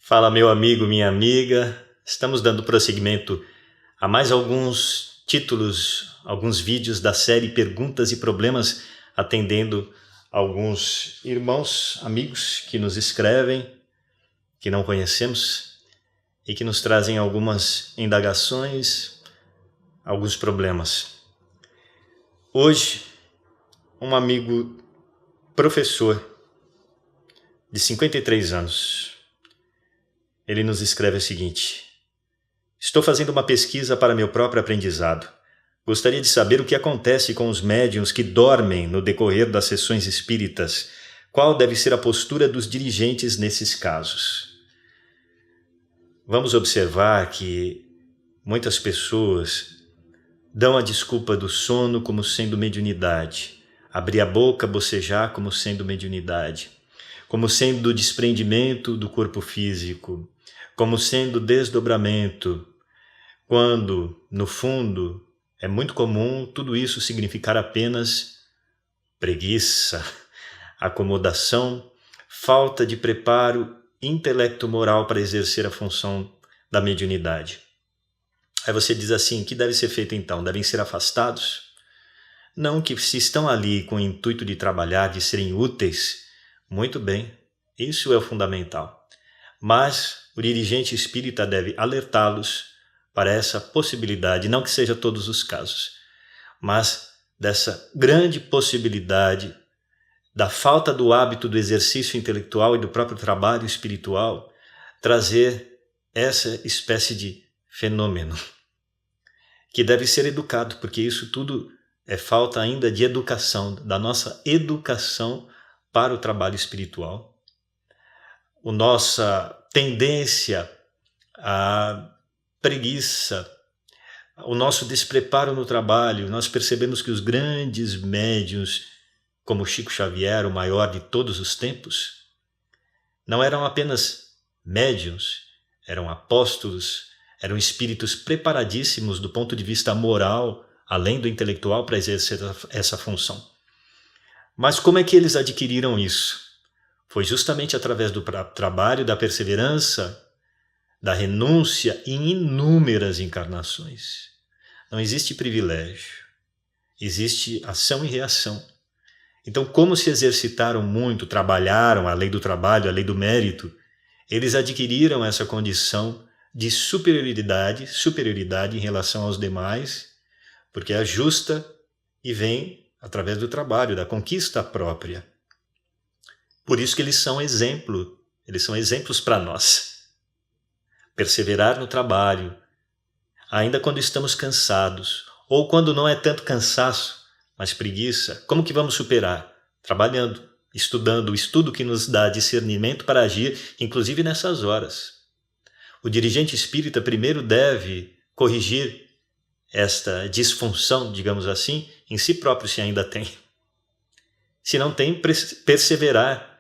Fala, meu amigo, minha amiga. Estamos dando prosseguimento a mais alguns títulos, alguns vídeos da série Perguntas e Problemas, atendendo alguns irmãos, amigos que nos escrevem, que não conhecemos e que nos trazem algumas indagações, alguns problemas. Hoje, um amigo professor de 53 anos, ele nos escreve o seguinte: estou fazendo uma pesquisa para meu próprio aprendizado. Gostaria de saber o que acontece com os médiuns que dormem no decorrer das sessões espíritas. Qual deve ser a postura dos dirigentes nesses casos? Vamos observar que muitas pessoas dão a desculpa do sono como sendo mediunidade, abrir a boca, bocejar como sendo mediunidade, como sendo o desprendimento do corpo físico, como sendo desdobramento, quando, no fundo, é muito comum tudo isso significar apenas preguiça, acomodação, falta de preparo intelecto-moral para exercer a função da mediunidade. Aí você diz assim, o que deve ser feito então? Devem ser afastados? Não, que se estão ali com o intuito de trabalhar, de serem úteis, muito bem, isso é o fundamental. Mas o dirigente espírita deve alertá-los para essa possibilidade, não que seja todos os casos, mas dessa grande possibilidade da falta do hábito do exercício intelectual e do próprio trabalho espiritual, trazer essa espécie de fenômeno que deve ser educado, porque isso tudo é falta ainda de educação, da nossa educação para o trabalho espiritual. A nossa tendência à preguiça, o nosso despreparo no trabalho. Nós percebemos que os grandes médiuns, como Chico Xavier, o maior de todos os tempos, não eram apenas médiuns, eram apóstolos, eram espíritos preparadíssimos do ponto de vista moral, além do intelectual, para exercer essa função. Mas como é que eles adquiriram isso? Foi justamente através do trabalho, da perseverança, da renúncia em inúmeras encarnações. Não existe privilégio, existe ação e reação. Então, como se exercitaram muito, trabalharam a lei do trabalho, a lei do mérito, eles adquiriram essa condição de superioridade em relação aos demais, porque é justa e vem através do trabalho, da conquista própria. Por isso que eles são exemplos para nós. Perseverar no trabalho, ainda quando estamos cansados, ou quando não é tanto cansaço, mas preguiça, como que vamos superar? Trabalhando, estudando, o estudo que nos dá discernimento para agir, inclusive nessas horas. O dirigente espírita primeiro deve corrigir esta disfunção, digamos assim, em si próprio, se ainda tem. Se não tem, perseverar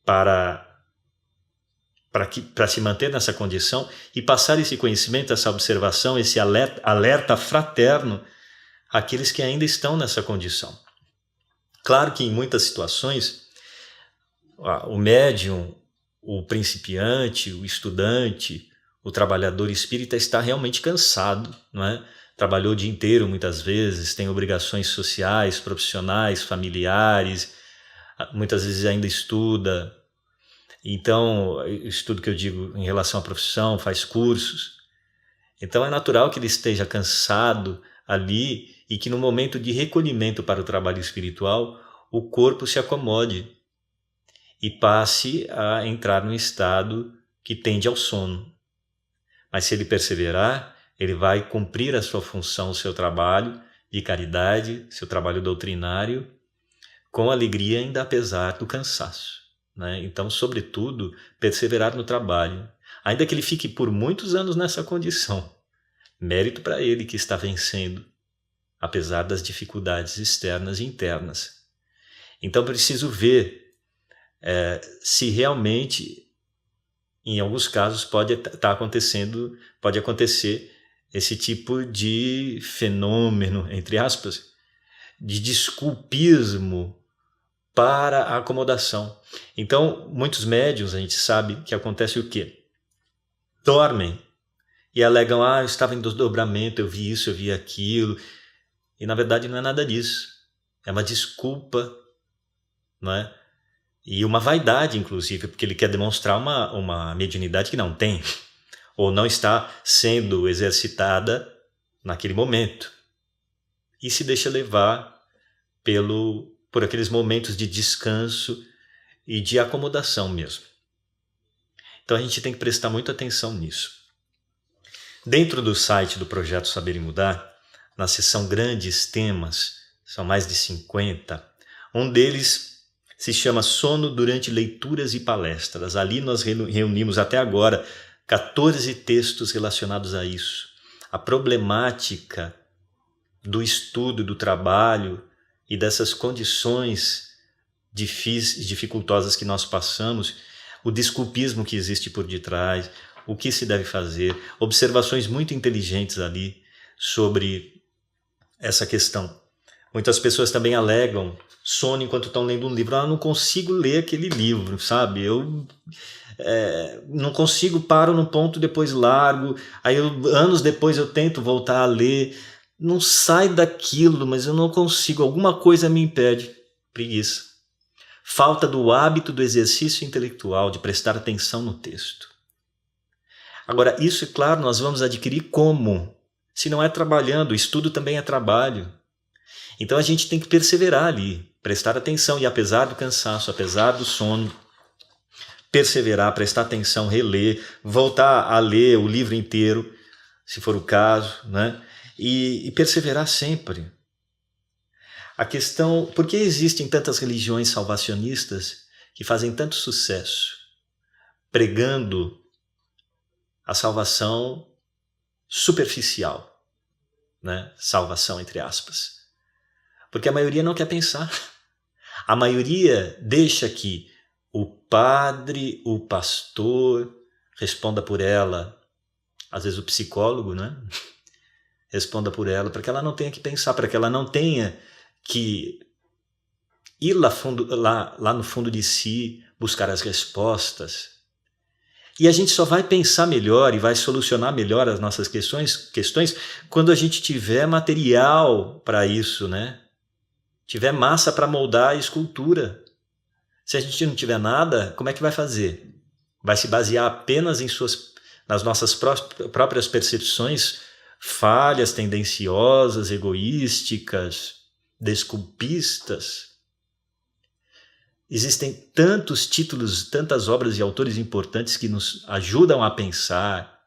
para se manter nessa condição e passar esse conhecimento, essa observação, esse alerta fraterno àqueles que ainda estão nessa condição. Claro que em muitas situações, o médium, o principiante, o estudante, o trabalhador espírita está realmente cansado, não é? Trabalhou o dia inteiro muitas vezes, tem obrigações sociais, profissionais, familiares, muitas vezes ainda estuda. Então, estudo que eu digo em relação à profissão, faz cursos. Então é natural que ele esteja cansado ali e que no momento de recolhimento para o trabalho espiritual, o corpo se acomode e passe a entrar num estado que tende ao sono. Mas se ele perseverar, ele vai cumprir a sua função, o seu trabalho de caridade, seu trabalho doutrinário, com alegria ainda apesar do cansaço, né? Então, sobretudo, perseverar no trabalho, ainda que ele fique por muitos anos nessa condição. Mérito para ele que está vencendo, apesar das dificuldades externas e internas. Então, preciso ver se realmente, em alguns casos, pode acontecer esse tipo de fenômeno, entre aspas, de desculpismo para a acomodação. Então, muitos médiuns, a gente sabe que acontece o quê? Dormem e alegam, eu estava em desdobramento, eu vi isso, eu vi aquilo. E na verdade não é nada disso. É uma desculpa, não é? E uma vaidade, inclusive, porque ele quer demonstrar uma mediunidade que não tem, ou não está sendo exercitada naquele momento. E se deixa levar por aqueles momentos de descanso e de acomodação mesmo. Então a gente tem que prestar muita atenção nisso. Dentro do site do Projeto Saber e Mudar, na seção Grandes Temas, são mais de 50, um deles se chama Sono durante leituras e palestras. Ali nós reunimos até agora 14 textos relacionados a isso. A problemática do estudo, do trabalho e dessas condições dificultosas que nós passamos, o desculpismo que existe por detrás, o que se deve fazer, observações muito inteligentes ali sobre essa questão. Muitas pessoas também alegam sono enquanto estão lendo um livro. Eu não consigo ler aquele livro, sabe? Eu não consigo, paro num ponto, depois largo. Aí anos depois eu tento voltar a ler. Não sai daquilo, mas eu não consigo. Alguma coisa me impede. Preguiça. Falta do hábito do exercício intelectual, de prestar atenção no texto. Agora, isso, é claro, nós vamos adquirir como? Se não é trabalhando, o estudo também é trabalho. Então a gente tem que perseverar ali, prestar atenção, e apesar do cansaço, apesar do sono, perseverar, prestar atenção, reler, voltar a ler o livro inteiro, se for o caso, né? E perseverar sempre. A questão, por que existem tantas religiões salvacionistas que fazem tanto sucesso, pregando a salvação superficial, né? Salvação entre aspas. Porque a maioria não quer pensar. A maioria deixa que o padre, o pastor responda por ela, às vezes o psicólogo, né? Responda por ela, para que ela não tenha que pensar, para que ela não tenha que ir lá no fundo de si, buscar as respostas. E a gente só vai pensar melhor e vai solucionar melhor as nossas questões quando a gente tiver material para isso, né? Tiver massa para moldar a escultura. Se a gente não tiver nada, como é que vai fazer? Vai se basear apenas nas nossas próprias percepções falhas, tendenciosas, egoísticas, desculpistas? Existem tantos títulos, tantas obras e autores importantes que nos ajudam a pensar,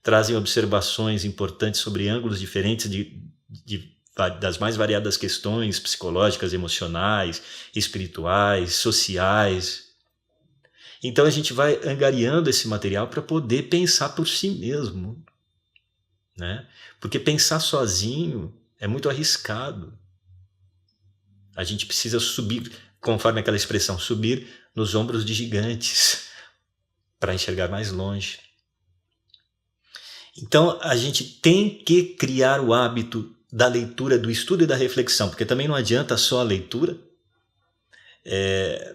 trazem observações importantes sobre ângulos diferentes das mais variadas questões psicológicas, emocionais, espirituais, sociais. Então a gente vai angariando esse material para poder pensar por si mesmo, né? Porque pensar sozinho é muito arriscado. A gente precisa subir, conforme aquela expressão, subir nos ombros de gigantes para enxergar mais longe. Então a gente tem que criar o hábito da leitura, do estudo e da reflexão, porque também não adianta só a leitura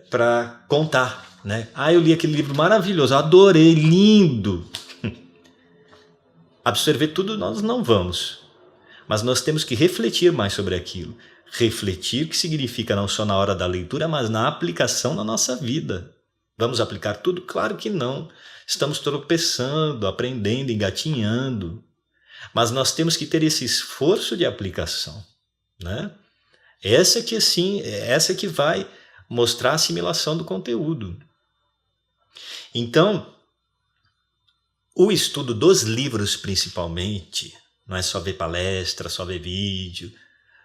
para contar, né? Eu li aquele livro maravilhoso, adorei, lindo. Absorver tudo nós não vamos, mas nós temos que refletir mais sobre aquilo. Refletir, que significa não só na hora da leitura, mas na aplicação na nossa vida. Vamos aplicar tudo? Claro que não. Estamos tropeçando, aprendendo, engatinhando. Mas nós temos que ter esse esforço de aplicação, né? Essa que vai mostrar a assimilação do conteúdo. Então, o estudo dos livros, principalmente, não é só ver palestra, só ver vídeo,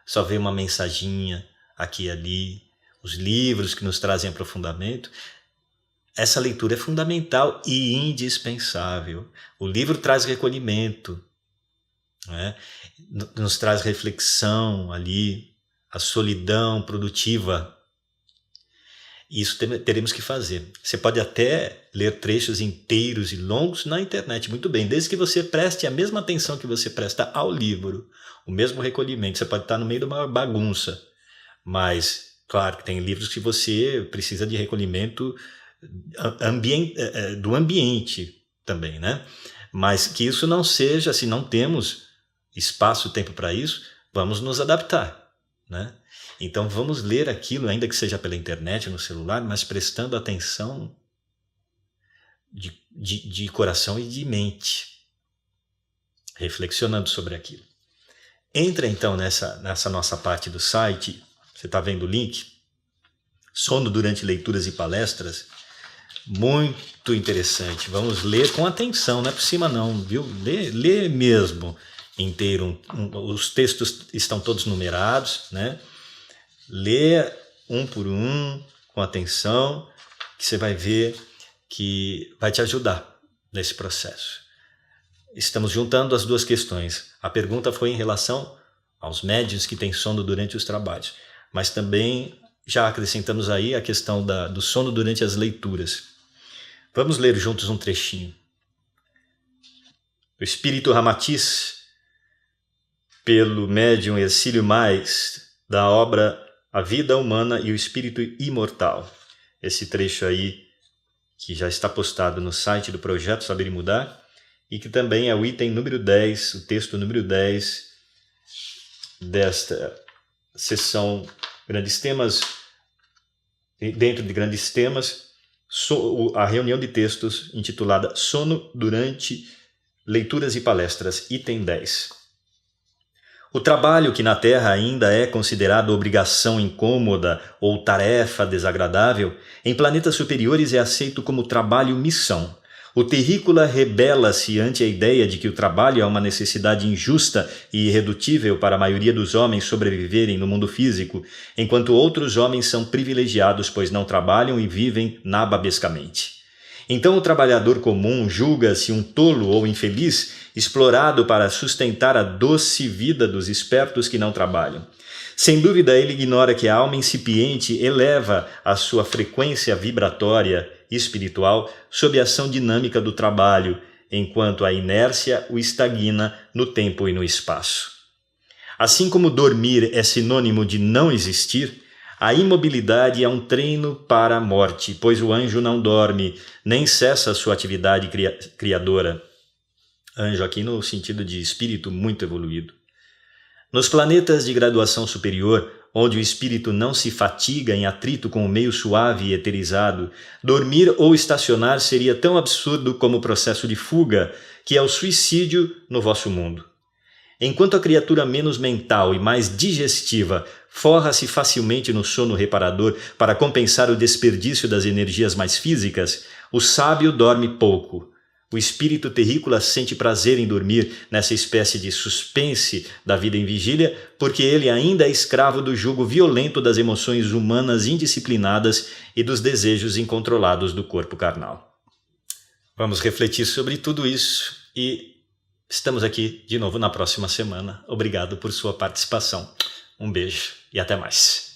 só ver uma mensaginha aqui e ali, os livros que nos trazem aprofundamento. Essa leitura é fundamental e indispensável. O livro traz recolhimento, né? Nos traz reflexão ali, a solidão produtiva. Isso teremos que fazer. Você pode até ler trechos inteiros e longos na internet, muito bem, desde que você preste a mesma atenção que você presta ao livro, o mesmo recolhimento. Você pode estar no meio de uma bagunça, mas Claro que tem livros que você precisa de recolhimento do ambiente também, né? Mas que isso não seja, se não temos espaço e tempo para isso, vamos nos adaptar, né? Então vamos ler aquilo, ainda que seja pela internet, no celular, mas prestando atenção de coração e de mente, reflexionando sobre aquilo. Entra então nessa nossa parte do site, você está vendo o link? Sono durante leituras e palestras, muito interessante. Vamos ler com atenção, não é por cima não, viu? Lê mesmo inteiro. Os textos estão todos numerados, né? Lê um por um, com atenção, que você vai ver que vai te ajudar nesse processo. Estamos juntando as duas questões. A pergunta foi em relação aos médiuns que têm sono durante os trabalhos, mas também já acrescentamos aí a questão do sono durante as leituras. Vamos ler juntos um trechinho. O Espírito Ramatiz, pelo médium Hercílio Mais, da obra A Vida Humana e o Espírito Imortal. Esse trecho aí, que já está postado no site do Projeto Saber e Mudar, e que também é o item número 10, o texto número 10 desta sessão Grandes Temas, dentro de Grandes Temas, a reunião de textos intitulada Sono durante Leituras e Palestras, item 10. O trabalho que na Terra ainda é considerado obrigação incômoda ou tarefa desagradável, em planetas superiores é aceito como trabalho-missão. O terrícola rebela-se ante a ideia de que o trabalho é uma necessidade injusta e irredutível para a maioria dos homens sobreviverem no mundo físico, enquanto outros homens são privilegiados, pois não trabalham e vivem nababescamente. Então o trabalhador comum julga-se um tolo ou infeliz, explorado para sustentar a doce vida dos espertos que não trabalham. Sem dúvida, ele ignora que a alma incipiente eleva a sua frequência vibratória espiritual sob a ação dinâmica do trabalho, enquanto a inércia o estagna no tempo e no espaço. Assim como dormir é sinônimo de não existir, a imobilidade é um treino para a morte, pois o anjo não dorme, nem cessa a sua atividade criadora. Anjo aqui no sentido de espírito muito evoluído. Nos planetas de graduação superior, onde o espírito não se fatiga em atrito com o meio suave e eterizado, dormir ou estacionar seria tão absurdo como o processo de fuga, que é o suicídio no vosso mundo. Enquanto a criatura menos mental e mais digestiva forra-se facilmente no sono reparador para compensar o desperdício das energias mais físicas, o sábio dorme pouco. O espírito terrícola sente prazer em dormir nessa espécie de suspense da vida em vigília, porque ele ainda é escravo do jugo violento das emoções humanas indisciplinadas e dos desejos incontrolados do corpo carnal. Vamos refletir sobre tudo isso e estamos aqui de novo na próxima semana. Obrigado por sua participação. Um beijo e até mais.